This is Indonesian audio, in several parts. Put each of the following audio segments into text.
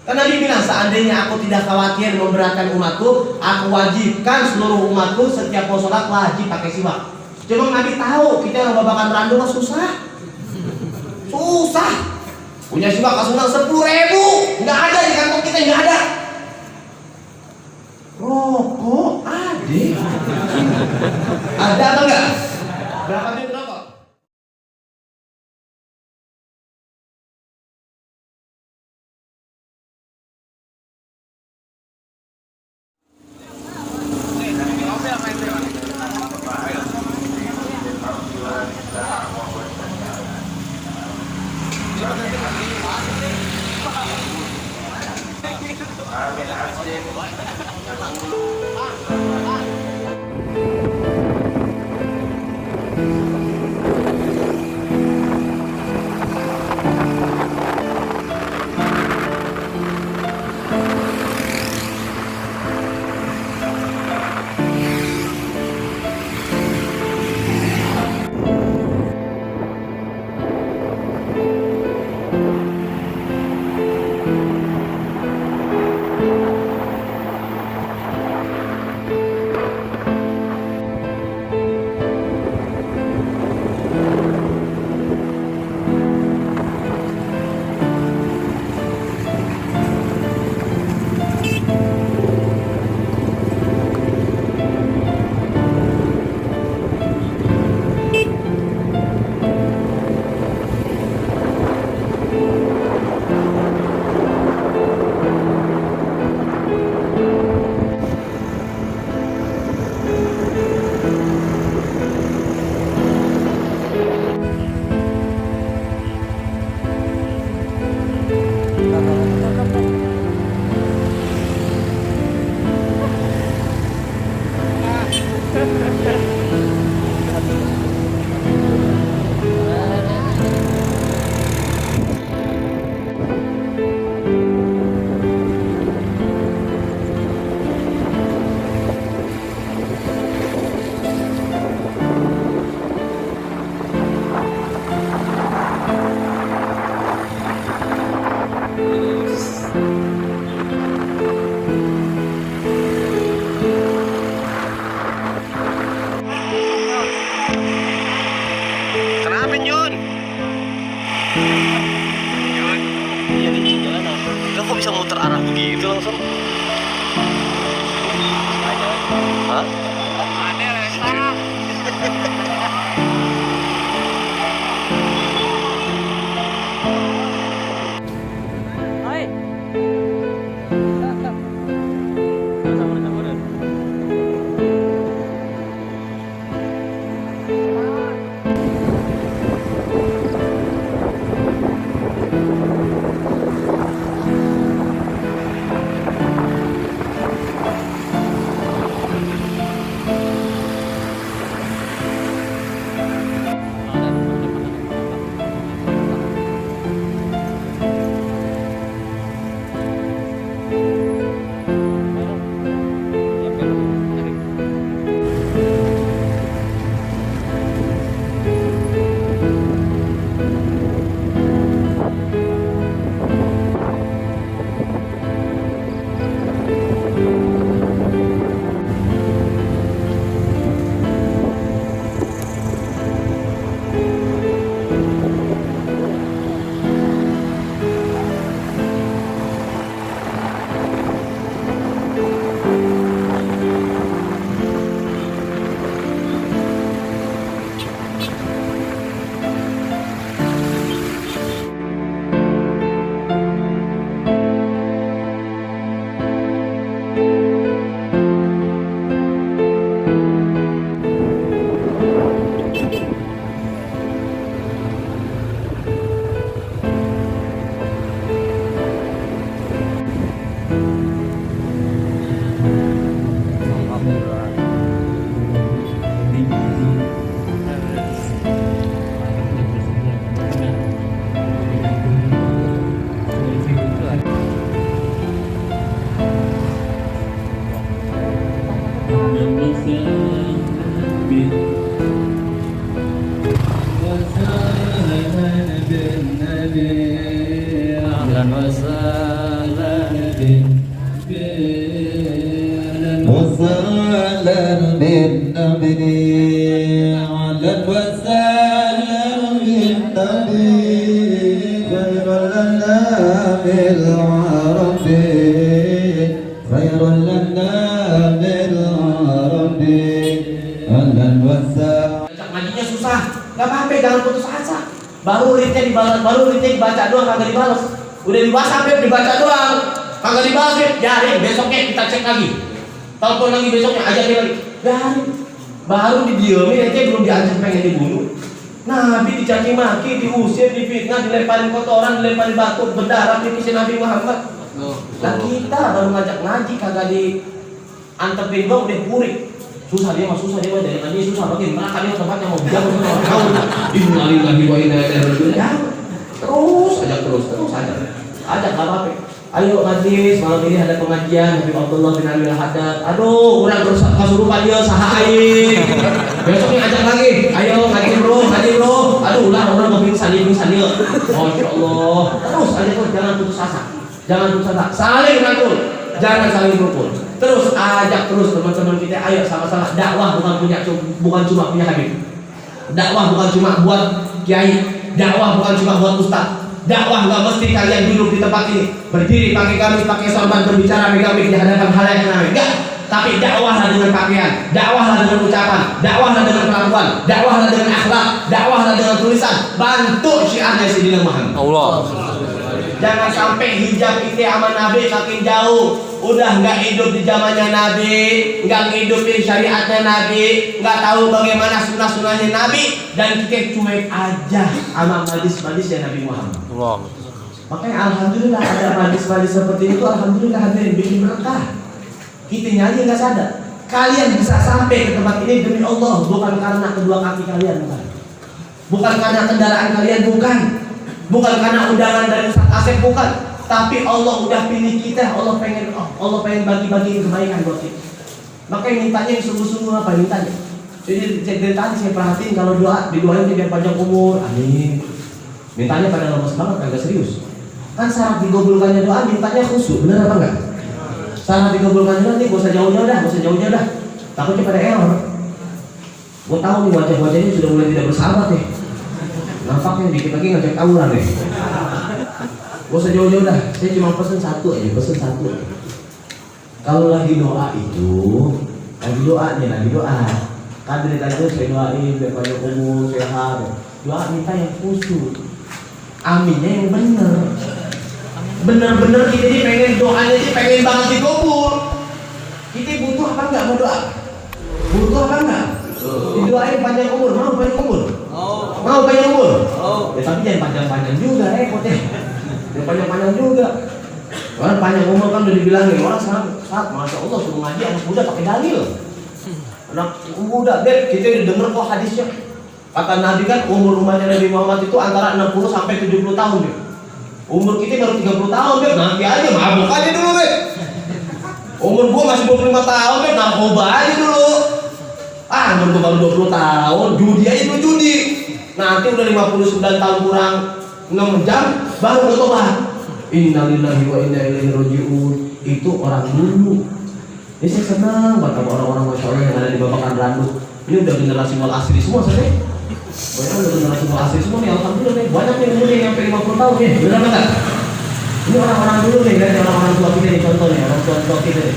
Karena Nabi bilang, seandainya aku tidak khawatir memberatkan umatku, aku wajibkan seluruh umatku setiap mau sholat wajib pakai siwak. Cuma Nabi tahu kita orang babakan randu mah susah. Susah. Punya siwak kasunan 10.000, nggak ada di kantong kita, nggak ada. Rokok ada. Ada atau enggak? Berapa duit rokok? Kenapa Jun? Jun? Iya di jalan apa? Enggak, kok bisa muter arah begitu langsung? Hah? Ada salah. Hai. أهلا وسهلا وسهلا بالنبي أهلا وسهلا بالنبي خير الأنام العربي خير الأنام العربي أهلا وسهلا. Ngajinya susah, nggak apa-apa, jangan putus asa. Baru ritnya dibalas, baru ritnya dibaca doang kagak dibalas. Udah di WhatsApp dibaca doang, kagak dibalas, biarin. Besoknya kita cek lagi. Telepon lagi besoknya, ajakin lagi. Biarin. Baru didiemin aja, belum diajak pengen dibunuh. Nabi dicaci maki, diusir, difitnah, dilemparin kotoran, dilemparin batu, berdarah pipisin Nabi Muhammad. Nah kita baru ngajak ngaji kagak diantepin doang udah purik. Susah dia dari tadi susah bagaimana kalian tempatnya mau bilang tahu innalillahi wa inna ilaihi raji'un. Terus ajak nggak apa-apa. Ayo majlis malam ini ada pengajian Habib Abdullah bin Alwi Al-Haddad. Aduh urang kasurupan dia saha aing. Besoknya ajak lagi. Ayo ngaji bro. Aduh ulah orang pingsan ieu. Masyaallah. Terus aja terus, jangan putus asa. Saling rangkul. Jangan saling rukun. Terus ajak terus teman-teman kita, ayo sama-sama dakwah bukan cuma punya Habib. Dakwah bukan cuma buat kiai, dakwah bukan cuma buat ustaz. Dakwah nggak mesti kalian duduk di tempat ini berdiri pakai gamis, pakai sorban, berbicara megawik di hadapan halayak ramai. Enggak, tapi dakwahlah dengan pakaian, dakwahlah dengan ucapan, dakwahlah dengan kelakuan, dakwahlah dengan akhlak, dakwahlah dengan tulisan. Bantu syiarnya Sayyidina Muhammad. Allah. Jangan sampai hijab kita sama Nabi makin jauh. Udah nggak hidup di zamannya Nabi, nggak ngidupin syariatnya Nabi, nggak tahu bagaimana sunnah-sunnahnya Nabi, dan kita cuek aja sama majlis-majlisnya Nabi Muhammad. Allah. Makanya alhamdulillah ada majlis-majlis seperti itu, alhamdulillah hadirin bikin berkah. Kita aja nggak sadar. Kalian bisa sampai ke tempat ini demi Allah, bukan karena kedua kaki kalian, bukan karena kendaraan kalian, bukan karena undangan dari Ustaz Asep, bukan. Tapi Allah udah pilih kita, Allah pengen bagi-bagi kebaikan buat kita. Makanya mintanya yang sungguh-sungguh apa mintanya? Jadi dari tadi saya perhatiin kalau didoain biar panjang umur, amin. Mintanya pada lemes banget, kagak serius. Kan syarat digabulkannya doa mintanya khusyuk, benar apa enggak? Syarat digabulkannya doa nih, gak usah jauh-jauh dah. Takutnya pada error. Gue tahu nih wajah-wajahnya sudah mulai tidak bersahabat nih. Nampaknya dikit lagi ngajak tawuran nih. Gak usah jauh-jauh dah, saya cuma pesen satu aja. Kalau lagi doa itu, lagi doa. Kan dari tadi saya doain, biar panjang umur, sehat. Doa minta yang khusyuk, aminnya yang bener kita ini pengen doanya ini pengen banget dikabul. Kita butuh apa enggak mau doa? Butuh apa enggak? Didoain panjang umur, mau panjang umur? Ya tapi jangan panjang-panjang juga repotnya. Yang panjang-panjang juga. Orang panjang umur kan udah dibilangin orang saat masya Allah suruh ngaji anak muda pakai dalil. Anak muda, kita udah denger kok hadisnya. Kata Nabi kan umur rumahnya Nabi Muhammad itu antara 60 sampai 70 tahun deh. Umur kita baru 30 tahun deh, nanti aja mabuk aja dulu deh. Umur gua masih 25 tahun deh, narkoba aja dulu. Umur gua baru 20 tahun, judi aja dulu judi. Nanti udah 59 tahun kurang 6 jam baru bertobat. Innalillahi wa inna ilaihi raji'un. Itu orang dulu. Ini saya senang banget orang-orang Masya Allah yang ada di Babakan Randu. Ini udah generasi wal asri semua saya. Banyak udah generasi wal asri semua nih, alhamdulillah nih. Banyak nih umurnya yang sampai 50 tahun nih. Benar enggak? Ini orang-orang dulu nih, dari orang-orang tua kita nih, contohnya orang tua kita nih.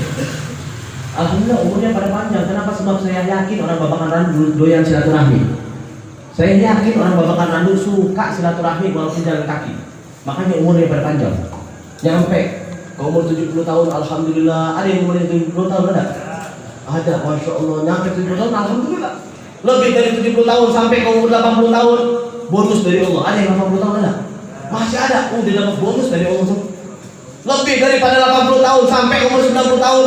Alhamdulillah umurnya pada panjang. Kenapa? Sebab saya yakin orang Babakan Randu doyan silaturahmi. Saya yakin orang Babakan Randu suka silaturahmi walaupun jalan kaki. Makanya umurnya pada panjang. Nyampe ke umur 70 tahun, alhamdulillah. Ada yang umurnya 70 tahun ada? Ada, Masya Allah. Nyampe 70 tahun, alhamdulillah. Lebih dari 70 tahun sampai ke umur 80 tahun, bonus dari Allah. Ada yang 80 tahun ada? Masih ada, udah dapat bonus dari Allah. Lebih daripada 80 tahun sampai ke umur 90 tahun.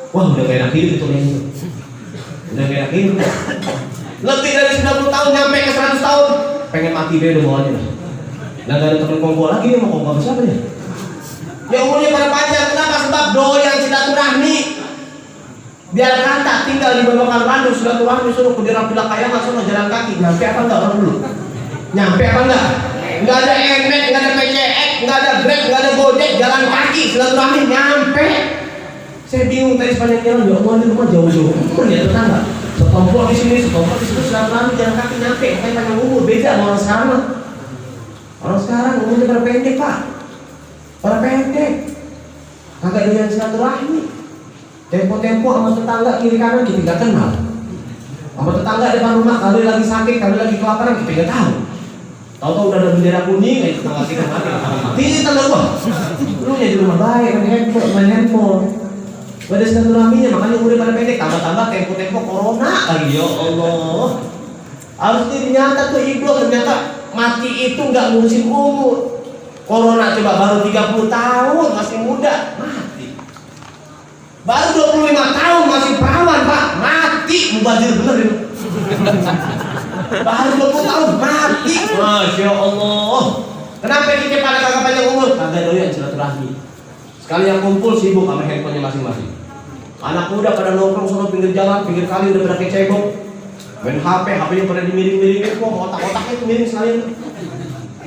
Wah, udah gak enak hidup itu nih. Udah gak enak hidup. Lebih dari 90 tahun nyampe ke 100 tahun, pengen mati deh udah bawahnya. Nah, gak ada temen kongko lagi, mau kongko apa siapa ya? Ya umurnya pada panjang, kenapa? Sebab doyan silaturahmi. Biar kata tinggal di Babakan Randu, silaturahmi suruh ke daerah Bila Kayama, suruh jalan kaki. Nyampe apa enggak orang dulu? Nyampe apa enggak? nggak ada emek, nggak ada PCX, nggak ada Grab, nggak ada Gojek, jalan kaki silaturahmi nyampe. Saya bingung tadi sepanjang jalan, ya Allah ini rumah jauh-jauh, ya tetangga. Setompok di sini, setompok di situ, silaturahmi jalan kaki nyampe. Kayak panjang umur beda sama orang sekarang. Orang sekarang umurnya pada pendek pak, pada pendek. Kagak doyan silaturahmi. Tempo-tempo sama tetangga kiri kanan kita nggak kenal. Sama tetangga depan rumah kali lagi sakit, kali lagi kelaparan kita nggak tahu. Tahu-tahu udah ada bendera kuning, tetangga kita mati. Ini tetangga gua. Lu nya di rumah baik, main handphone. Ada silaturahminya, makanya umurnya pada pendek. Tambah-tambah tempo-tempo corona lagi ya Allah. Harusnya ternyata tuh ibu ternyata mati itu nggak ngurusin umur. Corona coba baru 30 tahun masih muda mati. Baru 25 tahun masih perawan pak mati mubazir bener itu. Baru 20 tahun mati. Masya Allah. Kenapa kita pada kagak panjang umur? Kagak doyan silaturahmi. Sekali yang kumpul sibuk sama handphonenya masing-masing. Anak muda pada nongkrong sono pinggir jalan, pinggir kali udah pada kecebok. Main HP, HP-nya pada dimiring-miringin kok, otak-otaknya itu miring sekali.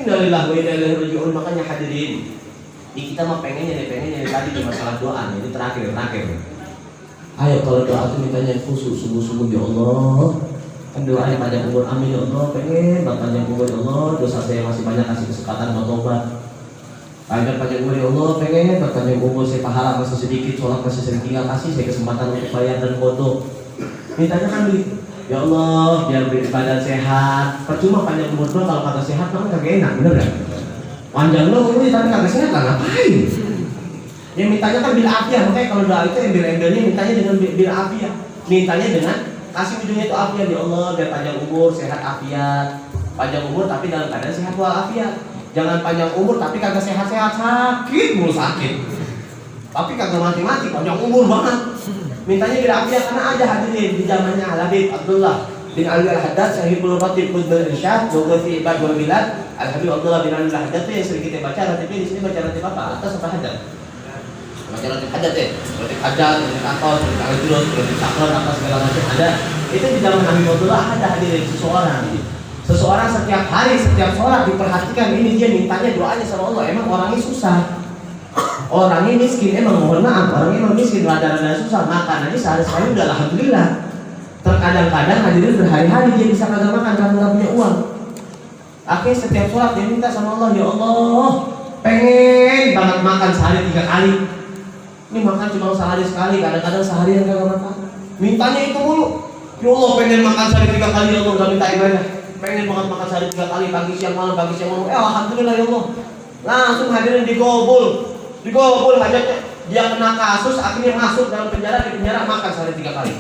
Innalillahi wa inna ilaihi raji'un. Makanya hadirin, ini kita mah pengennya tadi di masalah doa nih, ini terakhir. Ayo kalau doa itu mintanya khusus, sungguh-sungguh ya Allah. Kan doanya panjang umur, amin ya Allah. Pengen panjang umur ya Allah. Dosa saya masih banyak, kasih kesempatan buat tobat. Panjang umur ya Allah, pengen panjang umur saya pahala masih sedikit, sholat masih sering tinggal, kasih saya kesempatan untuk bayar dan foto. Mintanya kan duit. Ya Allah, biar badan sehat. Percuma panjang umur doang kalau kata sehat kan kagak enak, bener gak? Panjang umur tapi kagak sehat lah ngapain? Ya mintanya kan bil afiah, makanya kalau doa itu embel-embelnya mintanya dengan bil afiah. Mintanya dengan kasih ujungnya itu afiah ya Allah, biar panjang umur, sehat afiat. Panjang umur tapi dalam keadaan sehat walafiat. Jangan panjang umur tapi kagak sehat-sehat, sakit mulu sakit. Tapi kagak mati-mati, panjang umur banget. Mintanya bila afiat karena ada hadirin di zamannya Al-Habib Abdullah bin Ali Al-Haddad Sahibul Ratib Qudbul Irsyad Waqti Ibad wal Bilad. Al-Habib Abdullah bin Ali Al-Haddad itu yang sering kita baca ratibnya di sini baca ratib apa? Atas apa haddad? Baca ratib haddad ya. Ratib haddad, ratib akal, ratib al-jurus, ratib sakral, apa segala macam ada. Itu di zaman Habib Abdullah ada hadirin seseorang setiap hari, setiap sholat diperhatikan ini dia mintanya doanya sama Allah. Emang orangnya susah. Orangnya miskin, emang mohon maaf, orangnya emang miskin, rada-rada susah, makan aja sehari-hari udah alhamdulillah. Terkadang-kadang hadirin berhari-hari dia bisa kagak makan karena nggak punya uang. Akhirnya setiap sholat dia minta sama Allah, ya Allah, pengen banget makan sehari 3 kali. Ini makan cuma sehari sekali, kadang-kadang seharian kagak makan. Mintanya itu mulu, ya Allah pengen makan sehari 3 kali, ya Allah nggak minta ibadah. Pengen banget makan sehari 3 kali, pagi siang malam. Alhamdulillah ya Allah. Langsung hadirin digobul hajatnya. Dia kena kasus, akhirnya masuk dalam penjara, di penjara makan sehari 3 kali.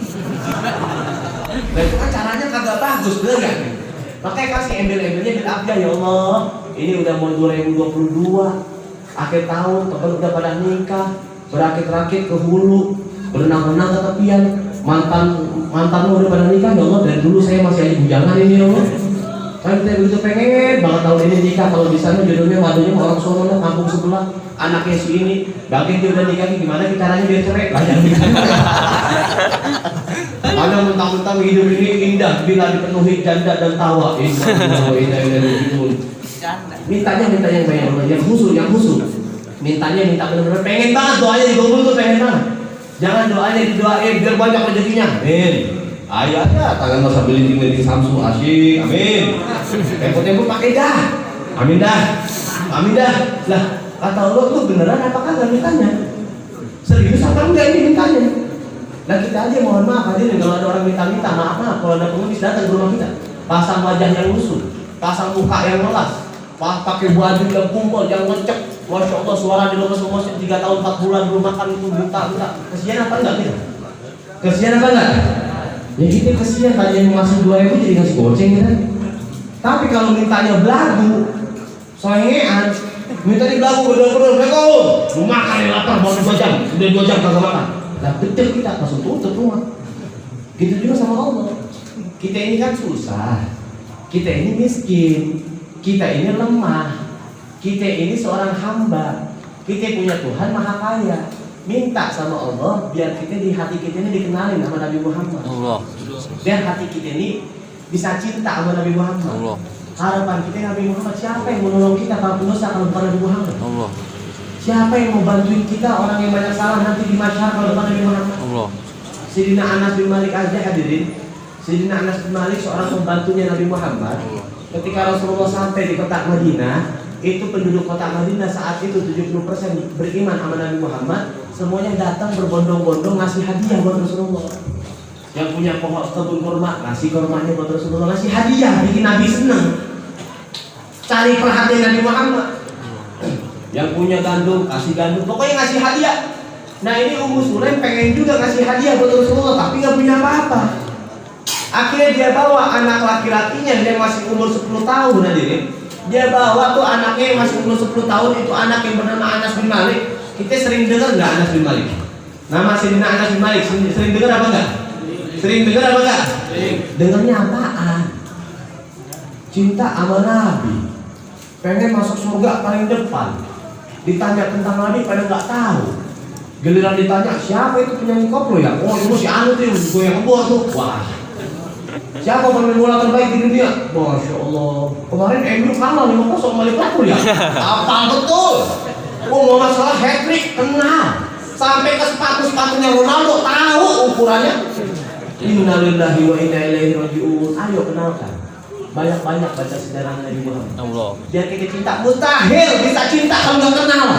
Nah itu kan caranya kagak bagus, bener gak? Makanya kasih embel-embelnya bil afiah ya Allah. Ini udah mau 2022, akhir tahun, teman udah pada nikah, berakit-rakit ke hulu, berenang-renang ke tepian, mantan udah pada nikah ya Allah. Dari dulu saya masih aja bujangan ini ya Allah. Kan kita begitu pengen banget tahun ini nikah, kalau di sana jodohnya waduhnya orang sono kampung sebelah, anaknya si ini, bagi dia udah nikah gimana caranya biar cerai lah yang ada mentang-mentang hidup ini indah bila dipenuhi janda dan tawa. Mintanya yang banyak, yang khusus. Mintanya benar-benar pengen banget, doanya digobul tuh pengen banget. Jangan doanya didoain biar banyak rezekinya. Amin. Ayo aja, tangan masa beli Samsung asyik, amin. Tempo pakai dah, amin dah. Lah, kata Allah tuh beneran apakah nggak mintanya? Serius apa enggak ini mintanya? Nah kita aja mohon maaf hadirin kalau ada orang minta maaf kalau ada pengemis datang ke rumah kita, pasang wajah yang lusuh, pasang muka yang melas, pakai baju yang kumpul, yang ngecek, masya Allah suara di lemes 3 tahun 4 bulan belum makan itu buta. Kesian apa enggak kita? Kesian apa enggak? Ya kita kesian, tadi yang masih 2.000 jadi ngasih goceng kita. Tapi kalau mintanya belagu, soengean, minta di belagu bedol-bedol, lu makan yang lapar baru 2 jam, udah 2 jam kagak makan. Lah betul kita langsung tutup rumah. Gitu juga sama Allah. Kita ini kan susah, kita ini miskin, kita ini lemah, kita ini seorang hamba, kita punya Tuhan Maha Kaya. Minta sama Allah biar kita di hati kita ini dikenalin sama Nabi Muhammad. Allah. Biar hati kita ini bisa cinta sama Nabi Muhammad. Allah. Harapan kita Nabi Muhammad, siapa yang menolong kita kalau pendosa kalau bukan Nabi Muhammad? Allah. Siapa yang mau bantuin kita orang yang banyak salah nanti di masyarakat kalau bukan Nabi Muhammad? Allah. Sayyidina Anas bin Malik aja hadirin. Sayyidina Anas bin Malik seorang pembantunya Nabi Muhammad. Ketika Rasulullah sampai di kota Madinah, itu penduduk kota Madinah saat itu 70% beriman sama Nabi Muhammad. Semuanya datang berbondong-bondong ngasih hadiah buat Rasulullah. Yang punya pohon kebun kurma ngasih kurmanya buat Rasulullah, ngasih hadiah bikin Nabi senang. Cari perhatian Nabi Muhammad. Yang punya gandum kasih gandum, pokoknya ngasih hadiah. Nah ini Ummu Sulaim pengen juga ngasih hadiah buat Rasulullah tapi nggak punya apa-apa. Akhirnya dia bawa anak laki-lakinya yang masih umur 10 tahun hadirin. Dia bawa tuh anaknya yang masih umur 10 tahun, itu anak yang bernama Anas bin Malik. Kita sering dengar nggak Anas bin Malik? Nama Sayyidina Anas bin Malik sering dengar apa enggak? Sering dengar apa enggak? Dengarnya apaan? Cinta sama Nabi, pengen masuk surga paling depan. Ditanya tentang Nabi pada nggak tahu. Giliran ditanya siapa itu penyanyi koplo ya? Oh itu si Anu tuh, gue yang ngebuat tuh. Wah, siapa pemain bola terbaik di dunia? Masya Allah. Kemarin MU kalah 5-0 sama Liverpool ya. Apa betul? Oh mau masalah hat-trick kenal. Sampai ke sepatu-sepatunya Ronaldo tahu ukurannya. Innalillahi wa inna ilaihi raji'un. Ayo kenalkan. Banyak-banyak baca sejarah Nabi Muhammad. Allah. Biar kita cinta, mustahil bisa cinta kalau nggak kenal.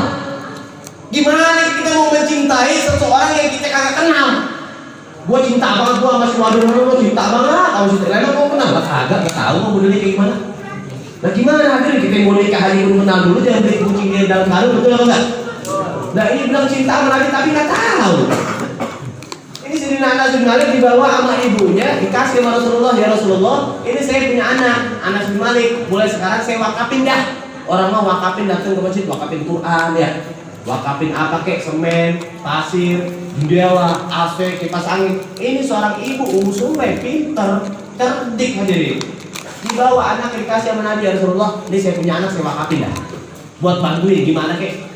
Gimana kita mau mencintai seseorang yang kita kagak kenal? Gua cinta banget gua sama si Waduh, gua cinta banget sama si Terlena, gua kenal lah kagak, nggak tahu mau modelnya kayak gimana. Nah gimana hadirin kita mau nikah hari belum kenal dulu, jangan beli kucing di dalam karung, betul apa enggak? Nah ini bilang cinta sama Nabi tapi nggak tahu. Ini Sayyidina Anas bin Malik dibawa sama ibunya, dikasih sama Rasulullah, ya Rasulullah, ini saya punya anak, Anas bin Malik, mulai sekarang saya wakafin dah. Orang mau wakafin datang ke masjid, wakafin Quran ya. Wakafin apa kek, semen, pasir, jendela, AC, kipas angin. Ini seorang ibu Ummu Sulaim pinter, cerdik hadirin. Dibawa anak dikasih sama Nabi, ya Rasulullah, ini saya punya anak saya wakafin dah. Buat bantuin gimana kek?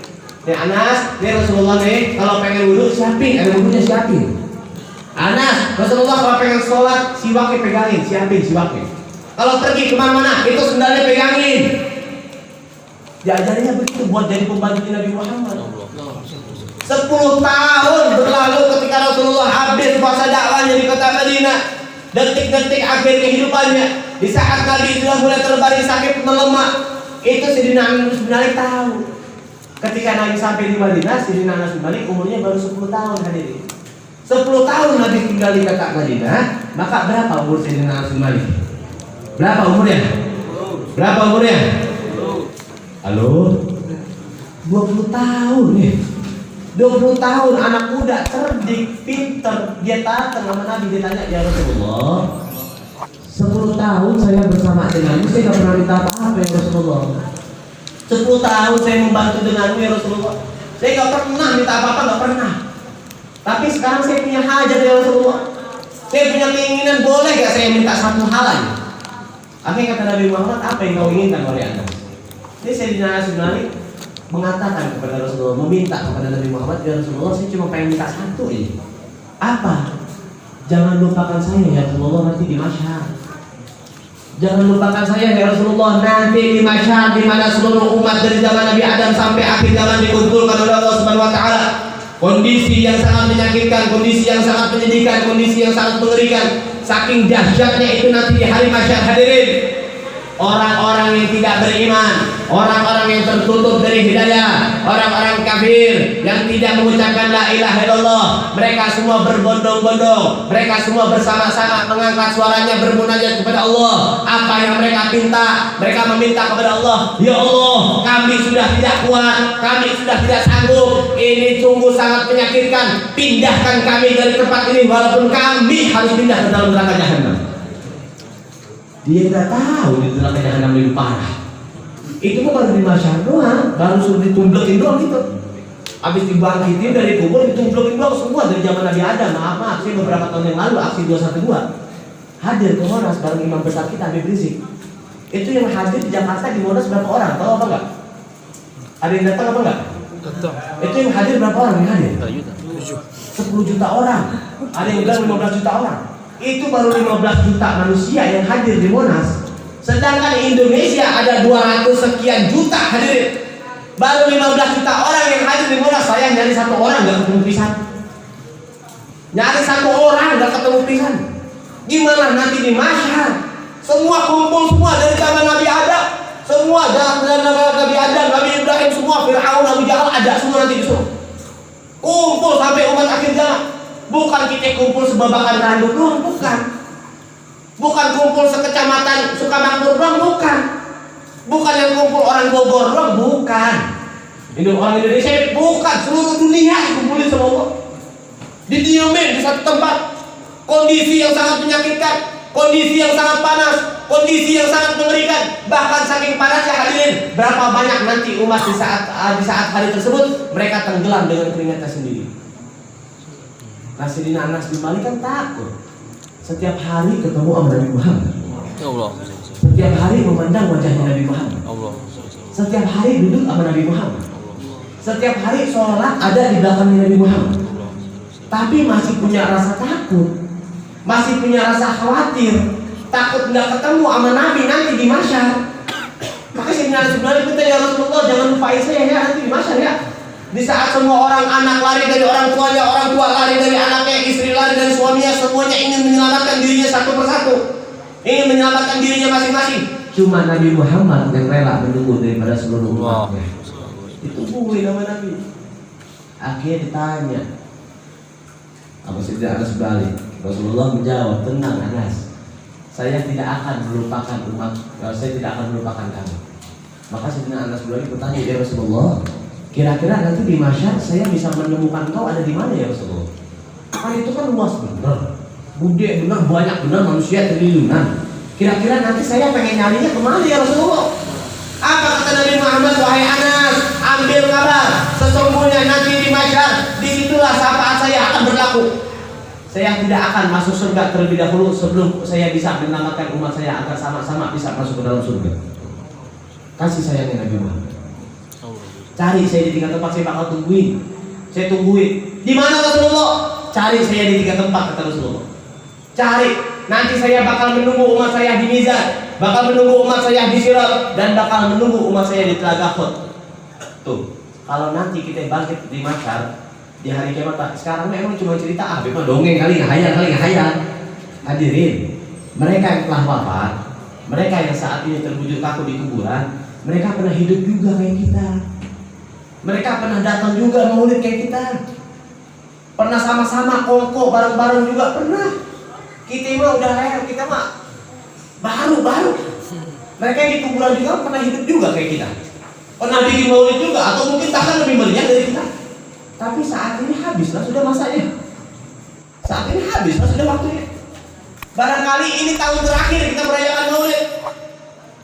Nih Anas, nih Rasulullah nih, kalau pengen wudhu siapin, air wudhunya siapin. Anas, Rasulullah kalau pengen sholat siwaknya pegangin, siapin siwaknya. Kalau pergi kemana-mana itu sendalnya pegangin. Diajarinnya begitu buat jadi pembantu Nabi Muhammad. 10 tahun berlalu ketika Rasulullah habis masa dakwahnya di kota Madinah. Detik-detik akhir kehidupannya, di saat Nabi sudah mulai terbaring sakit melemah, itu Sayyidina Anas bin Malik tahu. Ketika Nabi sampai di Madinah, Sayyidina Anas bin Malik umurnya baru 10 tahun hadirin. 10 tahun Nabi tinggal di kota Madinah, maka berapa umur Sayyidina Anas bin Malik? Berapa umurnya? Berapa umurnya? Halo? 20 tahun nih. 20 tahun anak muda, cerdik, pinter. Dia datang sama Nabi, dia tanya, ya Rasulullah, 10 tahun saya bersama denganmu, saya gak pernah minta apa-apa ya Rasulullah. 10 tahun saya membantu denganmu ya Rasulullah, saya gak pernah minta apa-apa, gak pernah. Tapi sekarang saya punya hajat ya Rasulullah, saya punya keinginan, boleh gak saya minta satu hal aja? Akhirnya kata Nabi Muhammad, apa yang kau inginkan oleh Anda? Ini Sayyidina Anas bin Malik mengatakan kepada Rasulullah, meminta kepada Nabi Muhammad, ya Rasulullah, saya cuma pengen minta satu ini. Apa? Jangan lupakan saya ya Rasulullah nanti di masyar. Jangan lupakan saya ya Rasulullah nanti di masyar, di mana seluruh umat dari zaman Nabi Adam sampai akhir zaman dikumpulkan oleh Allah Subhanahu wa taala. Kondisi yang sangat menyakitkan, kondisi yang sangat menyedihkan, kondisi yang sangat mengerikan. Saking dahsyatnya itu nanti di hari masyar hadirin. Orang-orang yang tidak beriman, orang-orang yang tertutup dari hidayah, orang-orang kafir yang tidak mengucapkan la ilaha illallah, mereka semua berbondong-bondong, mereka semua bersama-sama mengangkat suaranya bermunajat kepada Allah. Apa yang mereka minta? Mereka meminta kepada Allah, ya Allah, kami sudah tidak kuat, kami sudah tidak sanggup, ini sungguh sangat menyakitkan, pindahkan kami dari tempat ini walaupun kami harus pindah ke dalam neraka jahanam. Dia nggak tahu di neraka jahanam lebih parah. Itu kok baru di masyarakat doang, baru suruh ditumblekin doang gitu. Habis dibangkitin dari kubur, ditumblekin doang semua dari zaman Nabi Adam. Maaf, sih beberapa tahun yang lalu aksi 212 hadir ke Monas bareng imam besar kita Habib Rizik. Itu yang hadir di Jakarta di Monas berapa orang? Tahu apa enggak? Ada yang datang apa enggak? Datang. Itu yang hadir berapa orang yang hadir? 10 juta orang. Ada yang bilang 15 juta orang. Itu baru 15 juta manusia yang hadir di Monas. Sedangkan di Indonesia ada 200 sekian juta hadirin. Baru 15 juta orang yang hadir di Monas. Saya nyari satu orang gak ketemu pisan. Nyari satu orang gak ketemu pisan. Gimana nanti di masyarakat? Semua kumpul semua dari zaman Nabi Adam. Semua dari Nabi Adam, Nabi Ibrahim, semua Fir'aun, Nabi Jahal ada semua nanti disuruh. Kumpul sampai umat akhir zaman. Bukan kita kumpul sebabakan randuk doang, bukan. Bukan kumpul sekecamatan Sukamakmur doang, bukan. Bukan yang kumpul orang Bogor doang, bukan. Ini orang Indonesia, bukan, seluruh dunia dikumpulin sama Allah. Didiemin di satu tempat. Kondisi yang sangat menyakitkan, kondisi yang sangat panas, kondisi yang sangat mengerikan. Bahkan saking panasnya hadirin, berapa banyak nanti umat di saat hari tersebut mereka tenggelam dengan keringatnya sendiri. Sayyidina Anas bin Malik kan takut. Setiap hari ketemu sama Nabi Muhammad. Setiap hari memandang wajahnya Nabi Muhammad. Setiap hari duduk sama Nabi Muhammad. Setiap hari sholat ada di belakangnya Nabi Muhammad. Tapi masih punya rasa takut, masih punya rasa khawatir, takut nggak ketemu sama Nabi nanti di masyar. Maka Sayyidina Anas bin Malik berkata, ya Rasulullah, jangan lupain saya ya nanti di masyar ya. Di saat semua orang, anak lari dari orang tuanya, orang tua lari dari anaknya, istri lari dari suaminya, semuanya ingin menyelamatkan dirinya satu persatu, ingin menyelamatkan dirinya masing-masing. Cuma Nabi Muhammad yang rela menunggu daripada seluruh umatnya. Ditungguin sama Nabi. Akhirnya ditanya, apa Sayyidina Anas balik? Rasulullah menjawab, tenang Anas, saya tidak akan melupakan umat, saya tidak akan melupakan kamu. Maka Sayyidina Anas balik bertanya, ya Rasulullah, kira-kira nanti di masyarakat saya bisa menemukan kau ada di mana ya Rasulullah? Kan itu kan luas benar, bude benar, banyak benar, manusia triliunan. Kira-kira nanti saya pengen nyarinya kemana ya Rasulullah? Apa kata Nabi Muhammad? Wahai Anas, ambil kabar, sesungguhnya nanti di masyarakat, disitulah syafaat saya akan berlaku. Saya tidak akan masuk surga terlebih dahulu sebelum saya bisa menyelamatkan umat saya agar sama-sama bisa masuk ke dalam surga. Kasih sayangnya Nabi Muhammad. Cari saya di 3 tempat, saya bakal tungguin. Saya tungguin. Di mana Rasulullah? Cari saya di 3 tempat, kata Rasulullah. Cari. Nanti saya bakal menunggu umat saya di Mizan, bakal menunggu umat saya di Sirat, dan bakal menunggu umat saya di Telaga Khut. Tuh, kalau nanti kita bangkit di masyar di hari kiamat, Pak. Sekarang memang cuma cerita memang dongeng kali, ngahayal. Hadirin, mereka yang telah wafat, mereka yang saat ini terbujur kaku di kuburan, mereka pernah hidup juga kayak kita. Mereka pernah datang juga maulid kayak kita. Pernah sama-sama kongko bareng-bareng juga pernah. Kita mah udah lahir, kita mah baru. Mereka yang di kuburan juga pernah hidup juga kayak kita. Pernah bikin maulid juga, atau mungkin bahkan lebih meriah dari kita. Tapi saat ini habislah sudah masanya. Saat ini habislah sudah waktunya. Barangkali ini tahun terakhir kita merayakan maulid.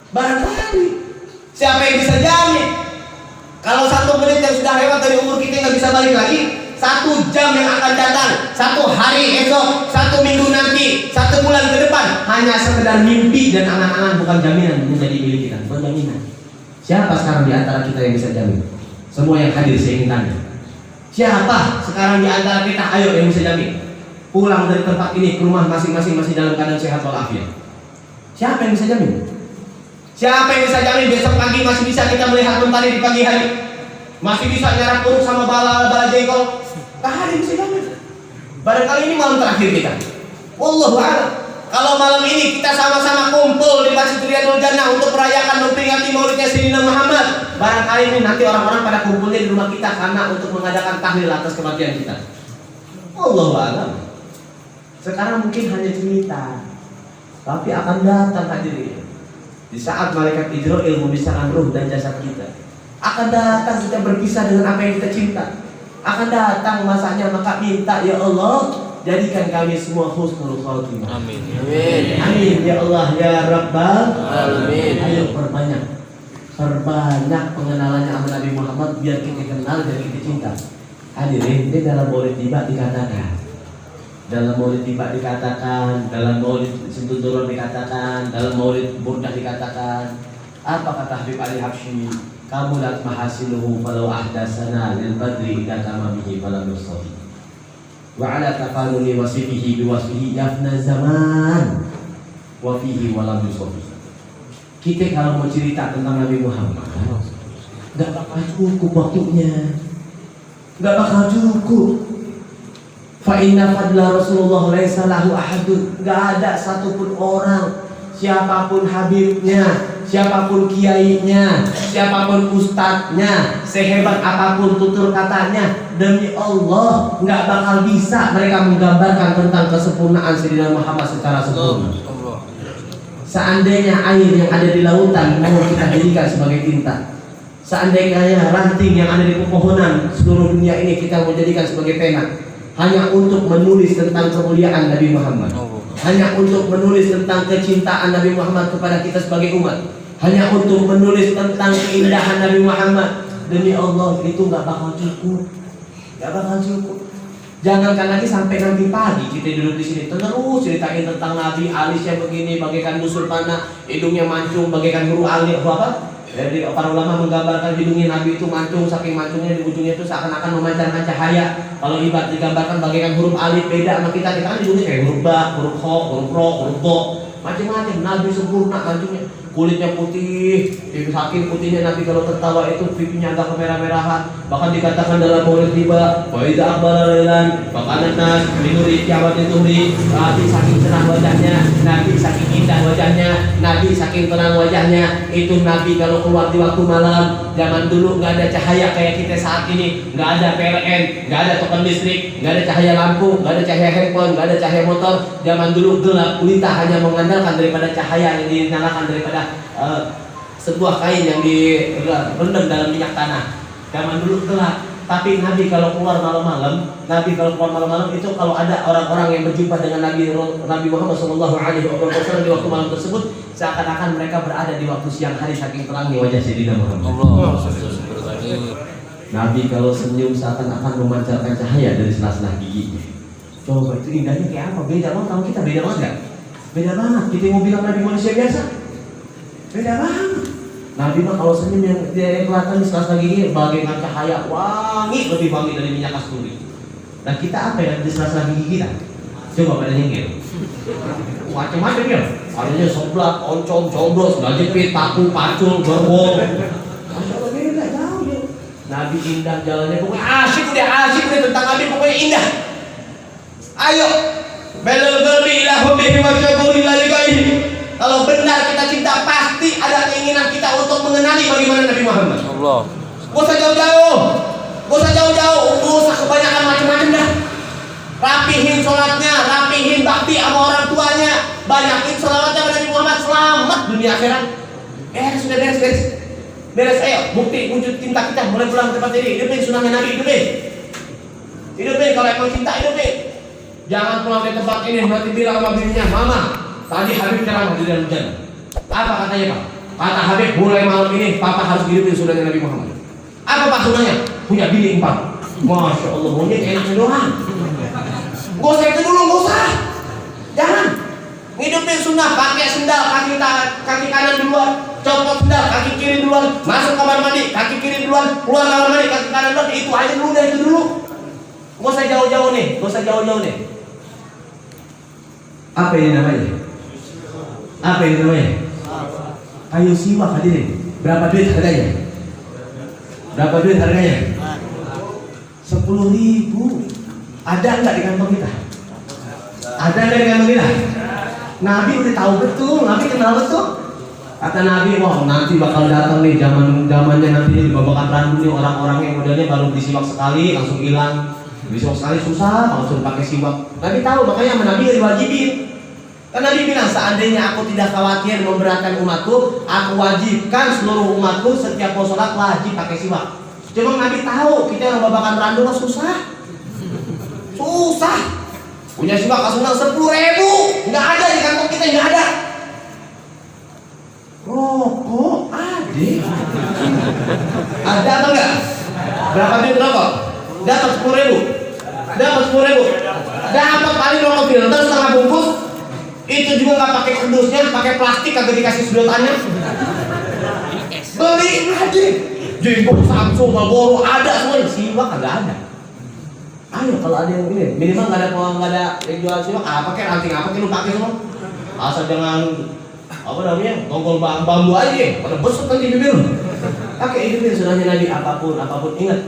Barangkali. Siapa yang bisa jamin? Kalau 1 menit yang sudah lewat dari umur kita nggak bisa balik lagi, 1 jam yang akan datang, 1 hari esok, 1 minggu nanti, 1 bulan ke depan, hanya sekedar mimpi dan angan-angan, bukan jaminan menjadi milik kita, bukan jaminan. Siapa sekarang di antara kita yang bisa jamin? Semua yang hadir saya ingin tanya. Siapa sekarang di antara kita, ayo yang bisa jamin? Pulang dari tempat ini ke rumah masing-masing masih dalam keadaan sehat walafiat. Siapa yang bisa jamin? Siapa yang bisa jamin besok pagi masih bisa kita melihat mentari di pagi hari? Masih bisa nyarap buruk sama bala jengkol? Tak ada yang bisa jamin. Barangkali ini malam terakhir kita. Wallahu a'lam. Kalau malam ini kita sama-sama kumpul di Masjid Riyadul Jannah untuk merayakan memperingati maulidnya Sayyidina Muhammad, barangkali ini nanti orang-orang pada kumpulnya di rumah kita karena untuk mengadakan tahlil atas kematian kita. Wallahu a'lam. Sekarang mungkin hanya cerita, tapi akan datang hadirin. Di saat malaikat Israil memisahkan ruh dan jasad kita, akan datang kita berpisah dengan apa yang kita cinta. Akan datang masanya, maka minta, ya Allah, jadikan kami semua husnul khotimah. Amin. Amin ya Allah ya Rabbal Alamin. Ayo perbanyak pengenalannya sama Nabi Muhammad biar kita kenal dan kita cinta. Hadirin, ini dalam maulid tiba dikatakan, dalam maulid tiba dikatakan, dalam maulid sentuh turun dikatakan, dalam maulid burdah dikatakan. Apa kata Habib Ali Habsyi? Kamulat mahasinuhu falau ahdasana lil badri idza tamamihi falam yusafi. Wa ala tafanuni wasifihi biwasfihi yafna zaman wa fihi walam yusafi. Kita kalau mau cerita tentang Nabi Muhammad, nggak bakal cukup waktunya, nggak bakal cukup. Fa inna fadla Rasulullah laisa lahu ahadun. Nggak ada satupun orang, siapapun habibnya, siapapun kiainya, siapapun ustadznya, sehebat apapun tutur katanya, demi Allah nggak bakal bisa mereka menggambarkan tentang kesempurnaan Sayyidina Muhammad secara sempurna. Seandainya air yang ada di lautan mau kita jadikan sebagai tinta, seandainya ranting yang ada di pepohonan seluruh dunia ini kita mau jadikan sebagai pena, hanya untuk menulis tentang kemuliaan Nabi Muhammad, hanya untuk menulis tentang kecintaan Nabi Muhammad kepada kita sebagai umat, hanya untuk menulis tentang keindahan Nabi Muhammad, demi Allah itu nggak bakal cukup, nggak bakal cukup. Jangankan lagi sampai nanti pagi kita duduk di sini terus ceritain tentang Nabi, alisnya begini, bagaikan busur panah, hidungnya mancung, bagaikan huruf alif apa? Jadi para ulama menggambarkan hidungnya Nabi itu mancung, saking mancungnya di ujungnya itu seakan-akan memancarkan cahaya. Kalau ibarat digambarkan bagaikan huruf alif, beda sama kita kan hidungnya kayak huruf ba, huruf kho, huruf ro, huruf bo, macam-macam. Nabi sempurna mancungnya, kulitnya putih, saking putihnya Nabi kalau tertawa itu pipinya agak kemerah-merahan. Bahkan dikatakan dalam maulid tiba, wa idza aqbala lailan faqala nas minuri kiamat tuhri. Nabi saking cerah wajahnya, Nabi saking indah wajahnya, Nabi saking tenang wajahnya. Itu Nabi kalau keluar di waktu malam. Zaman dulu nggak ada cahaya kayak kita saat ini, nggak ada PLN, nggak ada token listrik, nggak ada cahaya lampu, nggak ada cahaya handphone, nggak ada cahaya motor. Zaman dulu gelap gulita, hanya mengandalkan daripada cahaya yang dinyalakan daripada sebuah kain yang direndam dalam minyak tanah. Zaman dulu gelap, tapi Nabi kalau keluar malam-malam, itu kalau ada orang-orang yang berjumpa dengan Nabi Muhammad SAW di waktu malam tersebut, seakan-akan mereka berada di waktu siang hari saking terangnya wajah Sayyidina Muhammad. Nabi kalau senyum seakan-akan memancarkan cahaya dari sela-sela giginya. Coba itu indahnya kayak apa? Beda banget sama kita, beda banget gak? Beda banget. Kita mau bilang Nabi manusia biasa, beda banget. Nabi mah kalau senyum yang kelihatan di sela-sela gigi bagaikan cahaya wangi, lebih wangi dari minyak kasturi. Nah kita apa ya di sela-sela gigi kita? Coba pada nyengir. Macam-macam ya. Adanya seblak, oncom, combros, gajepit, paku, pacul, gerbong. Masya Allah beda jauh ya. Nabi indah jalannya, pokoknya asyik udah tentang Nabi pokoknya indah. Ayo, belal garbi ilahu bihi wa syakuri lalikaini. Kalau benar kita cinta, pasti ada keinginan kita untuk mengenali bagaimana Nabi Muhammad. Allah. Gak usah jauh-jauh, gak usah kebanyakan macam-macam dah. Rapihin sholatnya, rapihin bakti sama orang tuanya, banyakin sholawatnya pada Nabi Muhammad, selamat dunia akhirat. Sudah beres. Ayo, bukti wujud cinta kita mulai pulang ke tempat ini. Hidupin sunahnya Nabi, hidupin kalau emang cinta, hidupin. Jangan pulang ke tempat ini nanti bilang sama bininya, mama, tadi Habib ceramah di dalam jannah. Apa katanya Pak? Kata Habib mulai malam ini Papa harus hidupin sunahnya Nabi Muhammad. Apa Pak sunahnya? Punya bini 4. Masya Allah, maunya enaknya doang. Gak usah itu dulu, gak usah. Jangan. Hidupin sunnah, pakai sendal, kaki kanan duluan, copot sendal, kaki kiri duluan, masuk kamar mandi, kaki kiri duluan, keluar kamar mandi, kaki kanan duluan. Itu aja dulu, itu dulu. Gak usah jauh-jauh nih. Apa ini namanya? Kayu siwak hadirin. Berapa duit harganya? 10.000. Ada nggak di kantong kita? Nabi udah tahu betul, Nabi kenal betul. Kata Nabi, wah nanti bakal datang nih zamannya nanti di babakan randu nih orang-orang yang modelnya baru disiwak sekali langsung hilang. Disiwak sekali susah, langsung pakai siwak. Nabi tahu, makanya sama Nabi diwajibin. Karena Nabi bilang, seandainya aku tidak khawatir memberatkan umatku, aku wajibkan seluruh umatku setiap mau sholat wajib pakai siwak. Cuma Nabi tahu kita yang babakan randu mah susah. Punya siwak kasunan 10.000, nggak ada di kantong kita, nggak ada. Rokok ada atau enggak? Berapa duit rokok? Dapat 10.000. Dapat paling rokok filter setengah bungkus. Itu juga nggak pakai kardusnya, pakai plastik, kagak dikasih sedotannya. Beli aja. Jengkol, Samsung, Marlboro ada semua. Siwak kagak ada. Ayo kalau ada yang ini, minimal nggak ada yang jual siwak, apa kayak ranting apa kayak lu pakai semua. Asal jangan apa namanya, tonggol bambu aja, pada besar nanti bibir. Pakai hidupin sunahnya Nabi apapun. Ingat,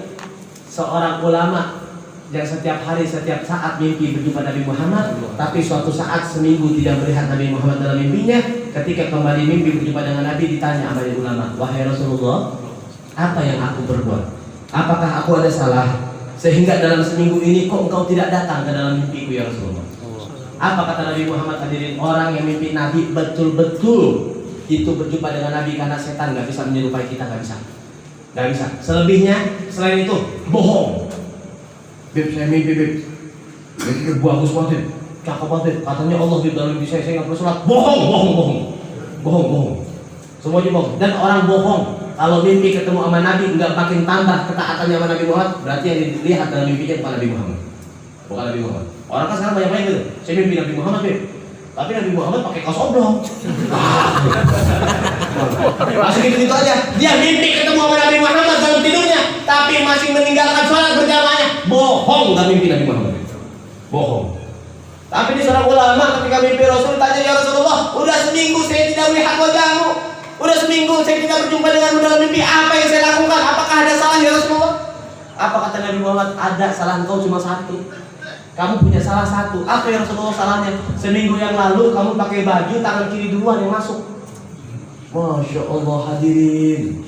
seorang ulama yang setiap hari, setiap saat mimpi berjumpa Nabi Muhammad, tapi suatu saat seminggu tidak melihat Nabi Muhammad dalam mimpinya. Ketika kembali mimpi berjumpa dengan Nabi, ditanya sama ulama, wahai Rasulullah, apa yang aku berbuat? Apakah aku ada salah sehingga dalam seminggu ini kok engkau tidak datang ke dalam mimpiku ya Rasulullah? Apa kata Nabi Muhammad? Hadirin, orang yang mimpi Nabi betul-betul itu berjumpa dengan Nabi, karena setan nggak bisa menyerupai kita, nggak bisa. Selebihnya selain itu bohong. Beb, saya mimpi beb, bagus banget, cakep banget. Katanya Allah di dalam mimpi saya nggak perlu sholat. Bohong. Semuanya bohong. Dan orang bohong kalau mimpi ketemu sama Nabi nggak makin tambah ketaatannya sama Nabi Muhammad, berarti yang dilihat dalam mimpinya bukan Nabi Muhammad. Orang kan sekarang banyak gitu. Saya mimpi Nabi Muhammad beb, tapi Nabi Muhammad pakai kaos oblong. Masih gitu aja. Dia mimpi ketemu sama Nabi Muhammad dalam tidurnya, tapi masih meninggalkan sholat berjamaahnya. Bohong, nggak mimpi Nabi Muhammad. Bohong. Tapi di seorang ulama ketika mimpi Rasul tanya, ya Rasulullah, udah seminggu saya tidak melihat wajahmu, udah seminggu saya tidak berjumpa denganmu dalam mimpi. Apa yang saya lakukan? Apakah ada salah ya Rasulullah? Apa kata Nabi Muhammad? Ada, salah engkau cuma satu. Kamu punya salah satu. Apa yang Rasulullah salahnya? Seminggu yang lalu kamu pakai baju tangan kiri duluan yang masuk. Masya Allah hadirin,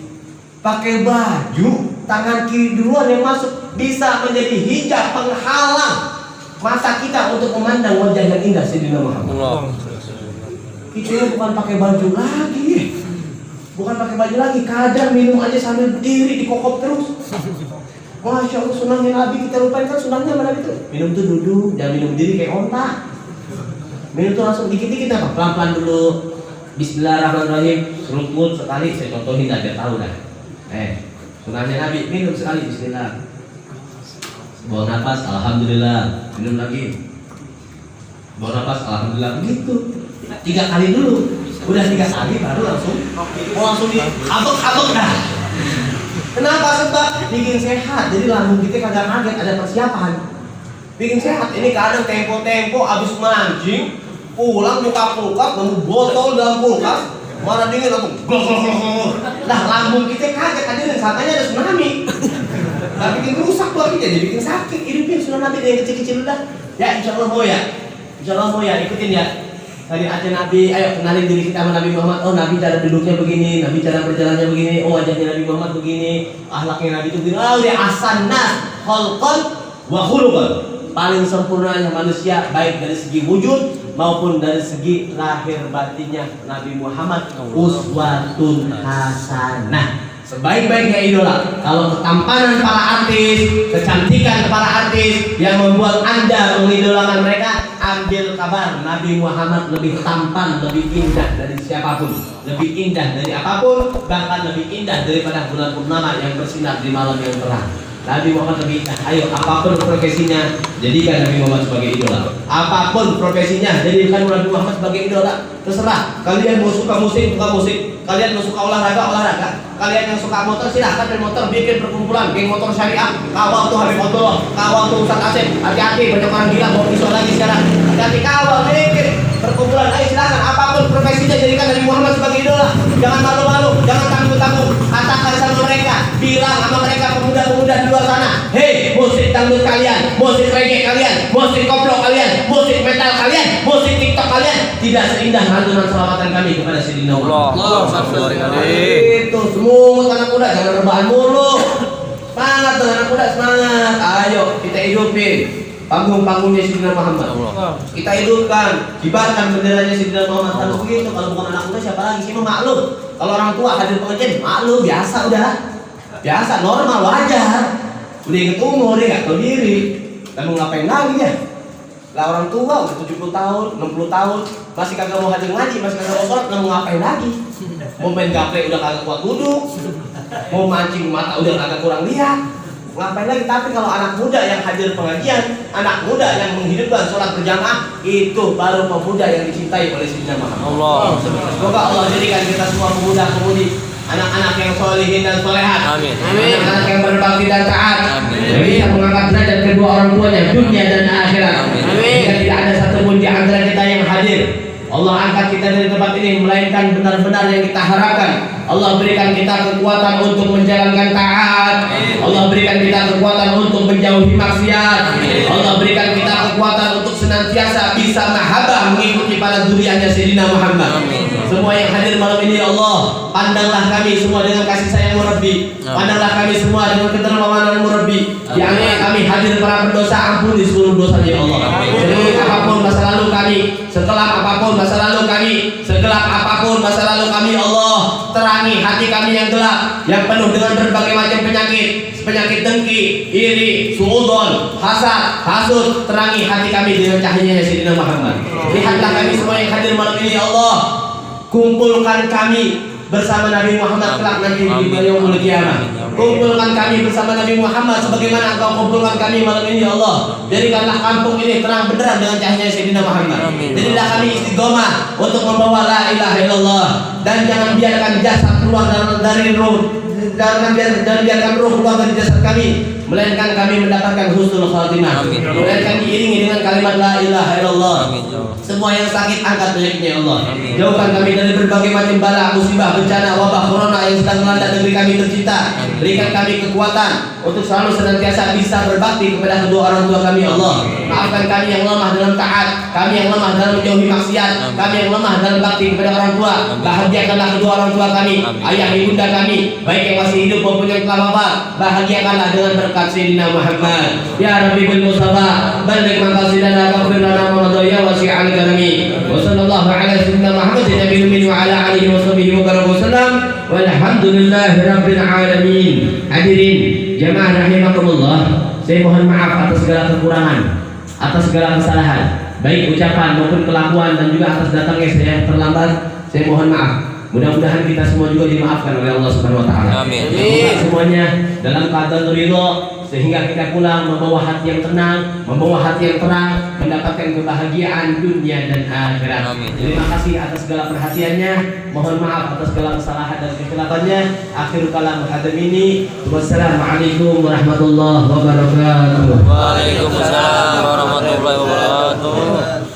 pakai baju tangan kiri duluan yang masuk bisa menjadi hijab penghalang mata kita untuk memandang wajah yang indah Sayyidina Muhammad. Kita bukan pakai baju lagi, kadang minum aja sambil berdiri dikokop terus. Masya Allah, sunahnya Nabi kita lupain. Kan sunahnya mana itu? Minum tuh duduk, jangan minum berdiri kayak onta. Minum tuh langsung dikit-dikit apa? Pelan-pelan dulu. Bismillahirrahmanirrahim. Seruput sekali, saya contohin aja tahu dah. Sunahnya Nabi, minum sekali Bismillah. Buang nafas, Alhamdulillah. Minum lagi. Buang nafas, Alhamdulillah. Begitu. 3 kali dulu. Udah 3 kali baru langsung diabek-abek dah. Kenapa? Sebab bikin sehat. Jadi lambung kita kagak kaget, ada persiapan. Bikin sehat. Ini kadang tempo abis mancing, pulang buka-buka, nemu botol dalam kulkas, mana dingin langsung lah lambung kita kaget. Hadirin, katanya ada tsunami. Nah, bikin rusak tuh jadi bikin sakit. Hidupin sunnah Nabi yang kecil-kecil udah. Ya insya Allah mau ya, ikutin ya. Tadi ada Nabi, ayo kenalin diri kita sama Nabi Muhammad. Oh, Nabi cara duduknya begini, Nabi cara berjalannya begini, oh wajahnya Nabi Muhammad begini, akhlaknya Nabi itu begini. Oh, dia asanna khalqan wa khuluqan. Paling sempurnanya manusia baik dari segi wujud maupun dari segi lahir batinnya Nabi Muhammad uswatun hasanah. Sebaik-baiknya idola. Kalau ketampanan para artis, kecantikan para artis yang membuat Anda mengidolakan mereka, ambil kabar Nabi Muhammad lebih tampan, lebih indah dari siapapun, lebih indah dari apapun, bahkan lebih indah daripada bulan purnama yang bersinar di malam yang terang. Nabi Muhammad lebih indah. Ayo, apapun profesinya, jadikan Nabi Muhammad sebagai idola. Apapun profesinya, jadikan Nabi Muhammad sebagai idola. Terserah. Kalian mau suka musik, Kalian mau suka olahraga. Kalian yang suka motor, silahkan bermotor, bikin perkumpulan, geng motor syariah. Kawal tuh Habib Abdullah, kawal tuh Ustaz Asep. Hati-hati, banyak orang gila bawa pisau lagi sekarang. Hati-hati, kawal, bikin perkumpulan. Ayo silahkan, apapun profesinya, jadikan Nabi Muhammad sebagai idola. Jangan malu-malu, jangan tanggung-tanggung. Katakan sama mereka, bilang sama mereka pemuda-pemuda di luar sana, hei, musik dangdut kalian, musik reggae kalian, musik koplo kalian, musik metal kalian, musik TikTok kalian tidak seindah lantunan selawatan kami kepada Sayyidina Muhammad. Itu semua anak muda jangan rebahan mulu. Semangat tuh anak muda, semangat. Ayo kita hidupin panggung-panggungnya Sayyidina Muhammad. Kita hidupkan, kibarkan benderanya Sayyidina Muhammad. Harus begitu. Kalau bukan anak muda siapa lagi sih? Maklum. Kalau orang tua hadir pengajian, maklum, biasa udah. Biasa, normal, wajar. Udah inget umur, dia nggak tahu diri. Dan mau ngapain lagi ya? Lah orang tua udah 70 tahun, 60 tahun, masih kagak mau hadir ngaji, masih kagak mau sholat, mau ngapain lagi? Mau main gaple udah kagak kuat duduk, mau mancing mata udah kagak kurang lihat, ngapain lagi? Tapi kalau anak muda yang hadir pengajian, anak muda yang menghidupkan sholat berjamaah, itu baru pemuda yang dicintai oleh Sayyidina Muhammad. Semoga Allah jadikan kita semua pemuda-pemudi, anak-anak yang solihin dan solehat, anak-anak yang berbakti dan taat, bisa mengangkat derajat kedua orang tuanya dunia dan akhirat. Jika tidak ada satupun di antara kita yang hadir, Allah angkat kita dari tempat ini, melainkan benar-benar yang kita harapkan. Allah berikan kita kekuatan untuk menjalankan taat. Allah berikan kita kekuatan untuk menjauhi maksiat. Allah berikan kita kekuatan untuk senantiasa bisa mahabbah mengikuti para zuriatnya Sayyidina Muhammad. Semua yang hadir malam ini ya Allah, pandanglah kami semua dengan kasih sayang-Mu Rabbi. Pandanglah kami semua dengan kedermawanan-Mu Rabbi. Di antara kami hadir para pendosa, ampuni seluruh dosanya ya Allah. Seluruh apapun masa lalu kami, segelap apapun masa lalu kami, segelap apapun masa lalu kami Allah, terangi hati kami yang gelap, yang penuh dengan berbagai macam penyakit dengki, iri, suudzon, hasad, hasud. Terangi hati kami dengan cahayanya Sayyidina Muhammad. Lihatlah kami semua yang hadir malam ini ya Allah, kumpulkan kami bersama Nabi Muhammad kelak nanti di yaumul qiyamah. Kumpulkan kami bersama Nabi Muhammad sebagaimana Engkau kumpulkan kami malam ini ya Allah. Jadikanlah kampung ini terang benderang dengan cahaya Sayyidina Muhammad. Jadilah kami istiqomah untuk membawa la ilaha illallah, dan jangan biarkan jasad keluar dari ruh, jangan biarkan ruh keluar dari jasad kami, melainkan kami mendapatkan husnul khatimah, melainkan diiringi dengan kalimat la ilaha illallah. Semua yang sakit angkat penyakitnya ya Allah. Jauhkan kami dari berbagai macam bala, musibah, bencana, wabah, corona yang sedang melanda negeri kami tercinta. Berikan kami kekuatan untuk selalu senantiasa bisa berbakti kepada kedua orang tua kami ya Allah. Maafkan kami yang lemah dalam taat, kami yang lemah dalam menjauhi maksiat, kami yang lemah dalam bakti kepada orang tua. Bahagiakanlah kedua orang tua kami, ayah ibunda kami, baik yang masih hidup maupun yang telah wafat. Bahagiakanlah dengan berkat Sayyidina Muhammad. Ya Rabbi bil Mustafa, baligh maqasidana waghfir lana ma madaya wasi'al karami. Wa sallallahu ala sayyidina Muhammadin nabiyil ummi wa ala alihi wa sahbihi wa baraka wasallam. Walhamdulillahi rabbil alamin. Hadirin jamaah rahimakumullah, saya mohon maaf atas segala kekurangan, atas segala kesalahan, baik ucapan maupun kelakuan, dan juga atas datangnya saya terlambat. Saya mohon maaf. Mudah-mudahan kita semua juga dimaafkan oleh Allah Subhanahu wa taala. Amin. Semuanya dalam keadaan ridho, sehingga kita pulang membawa hati yang tenang, membawa hati yang terang, mendapatkan kebahagiaan dunia dan akhirat. Amin. Terima kasih atas segala perhatiannya. Mohon maaf atas segala kesalahan dan kekhilafan. Akhir kalam hadam ini. Wassalamualaikum warahmatullahi wabarakatuh. Waalaikumsalam warahmatullahi wabarakatuh.